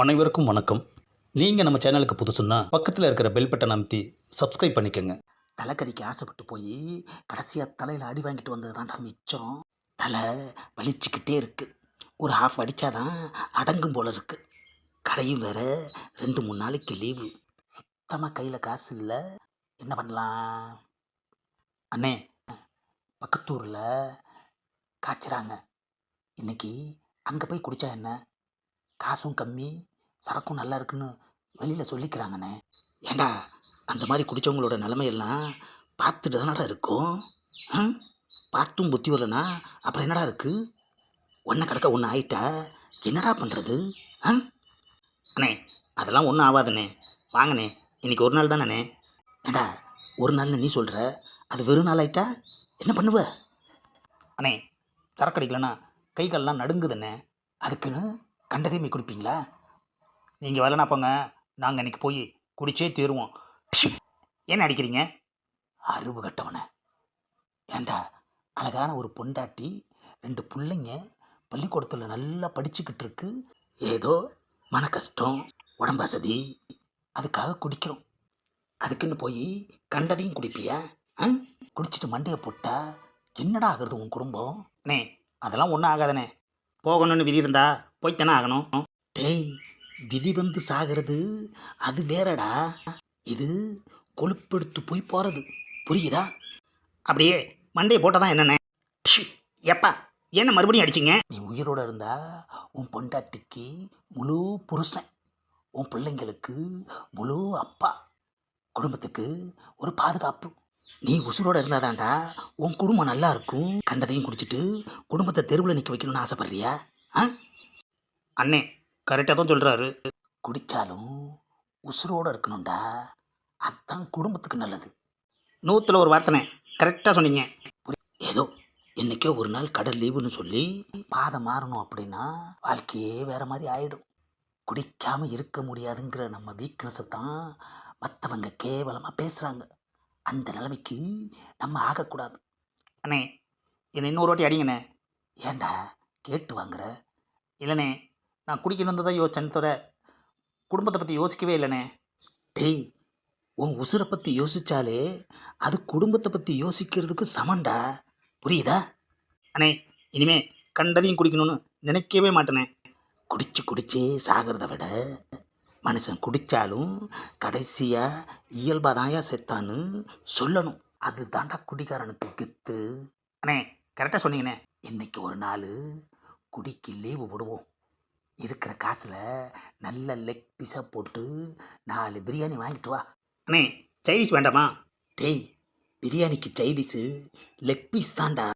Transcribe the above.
அனைவருக்கும் வணக்கம். நீங்கள் நம்ம சேனலுக்கு புதுசுன்னா பக்கத்தில் இருக்கிற பெல் பட்டன் அமைத்தி சப்ஸ்கிரைப் பண்ணிக்கோங்க. தலைக்கறிக்கு ஆசைப்பட்டு போய் கடைசியாக தலையில் அடி வாங்கிட்டு வந்தது தான்டா மிச்சம். தலை வலிச்சுக்கிட்டே இருக்கு. ஒரு ஹாஃப் அடித்தாதான் அடங்கும் போல இருக்கு. கடையும் வேற 2-3 நாளைக்கு லீவு. சுத்தமாக கையில் காசு இல்லை. என்ன பண்ணலாம்? அண்ணே, பக்கத்தூரில் காய்ச்சுறாங்க. இன்னைக்கு அங்கே போய் குடித்தா என்ன? காசும் கம்மி, சரக்கும் நல்லா இருக்குன்னு வெளியில் சொல்லிக்கிறாங்கண்ணே. ஏண்டா, அந்த மாதிரி குடித்தவங்களோட நிலைமையெல்லாம் பார்த்துட்டு தானடா இருக்கும். பார்த்தும் புத்தி வரலனா அப்புறம் என்னடா இருக்குது? ஒன்றை கிடக்க ஒன்று ஆயிட்டா என்னடா பண்ணுறது? அண்ணே, அதெல்லாம் ஒன்றும் ஆகாதுண்ணே. வாங்கண்ணே, இன்றைக்கி ஒரு நாள் தானே. ஏண்டா, ஒரு நாள்னு நீ சொல்கிற, அது வெறும் நாள் ஆயிட்டா என்ன பண்ணுவ? அண்ணே, சரக்கு அடிக்கலன்னா கை கால்லாம் நடுங்குதுண்ணே. அதுக்குன்னு கண்டதையுமே குடிப்பீங்களா? நீங்கள் வரலனா போங்க, நாங்கள் இன்றைக்கி போய் குடிச்சே தீருவோம். என்ன அடிக்கிறீங்க? அறிவு கட்டவன. ஏண்டா, அழகான ஒரு பொண்டாட்டி, 2 பிள்ளைங்க பள்ளிக்கூடத்தில் நல்லா படிச்சுக்கிட்டு இருக்கு. ஏதோ மன கஷ்டம், உடம்பு வசதி, அதுக்காக குடிக்கிறோம். அதுக்குன்னு போய் கண்டதையும் குடிப்பியா? குடிச்சிட்டு மண்டையை போட்டா என்னடா ஆகுறது உன் குடும்பம்? அண்ணே, அதெல்லாம் ஒன்றும் ஆகாதண்ணே. போகணும்னு விதி இருந்தா போய்த்தானே ஆகணும். டேய், விதி வந்து சாகிறது அது வேறடா. இது கொழுப்பெடுத்து போய் போகிறது, புரியுதா? அப்படியே மண்டையை போட்டால் தான் என்னண்ணே? எப்பா, என்ன மறுபடியும் அடிச்சிங்க? நீ உயிரோடு இருந்தா உன் பொண்டாட்டிக்கு முழு புருஷன், உன் பிள்ளைங்களுக்கு முழு அப்பா, குடும்பத்துக்கு ஒரு பாதுகாப்பு. நீ உசுரோடு இருந்தாதான்டா உன் குடும்பம் நல்லா இருக்கும். கண்டதையும் குடிச்சிட்டு குடும்பத்தை தெருவில் நிற்க வைக்கணும்னு ஆசைப்படுறியா? அண்ணே, கரெக்டாக தான் சொல்கிறாரு. குடித்தாலும் உசுரோடு இருக்கணும்டா, அதுதான் குடும்பத்துக்கு நல்லது. 100ல் ஒரு வார்த்தைனே, கரெக்டாக சொன்னீங்க. ஏதோ என்றைக்கோ ஒரு நாள் கடல் லீவுன்னு சொல்லி பாதை மாறணும் அப்படின்னா வாழ்க்கையே வேறு மாதிரி ஆகிடும். குடிக்காமல் இருக்க முடியாதுங்கிற நம்ம வீக்னஸை தான் மற்றவங்க கேவலமாக பேசுகிறாங்க. அந்த நிலைமைக்கு நம்ம ஆகக்கூடாது. அண்ணே, என்னை இன்னொரு வாட்டி அடிங்கண்ணே. ஏண்டா கேட்டு வாங்குற? இல்லைண்ணே, நான் குடிக்கணும் தான் யோசிச்சேன்னு தவிர குடும்பத்தை பற்றி யோசிக்கவே இல்லைண்ணே. டேய், உன் உசுரை பற்றி யோசித்தாலே அது குடும்பத்தை பற்றி யோசிக்கிறதுக்கு சமண்டா, புரியுதா? அண்ணே, இனிமே கண்டதையும் குடிக்கணும்னு நினைக்கவே மாட்டேனே. குடிச்சு குடிச்சு சாகிறத விட மனுஷன் குடித்தாலும் கடைசியாக இயல்பாதாயா செத்தான்னு சொல்லணும். அது தாண்டா குடிகாரனுக்கு கெத்து. அண்ணே, கரெக்டாக சொன்னீங்கண்ணே. இன்னைக்கு ஒரு நாள் குடிக்கு லீவு விடுவோம். இருக்கிற காசில் நல்ல லெக் பீஸாக போட்டு 4 பிரியாணி வாங்கிட்டு வா. அண்ணே, சைனீஸ் வேண்டாமா? டேய், பிரியாணிக்கு சைனீஸு லெக் பீஸ் தான்டா.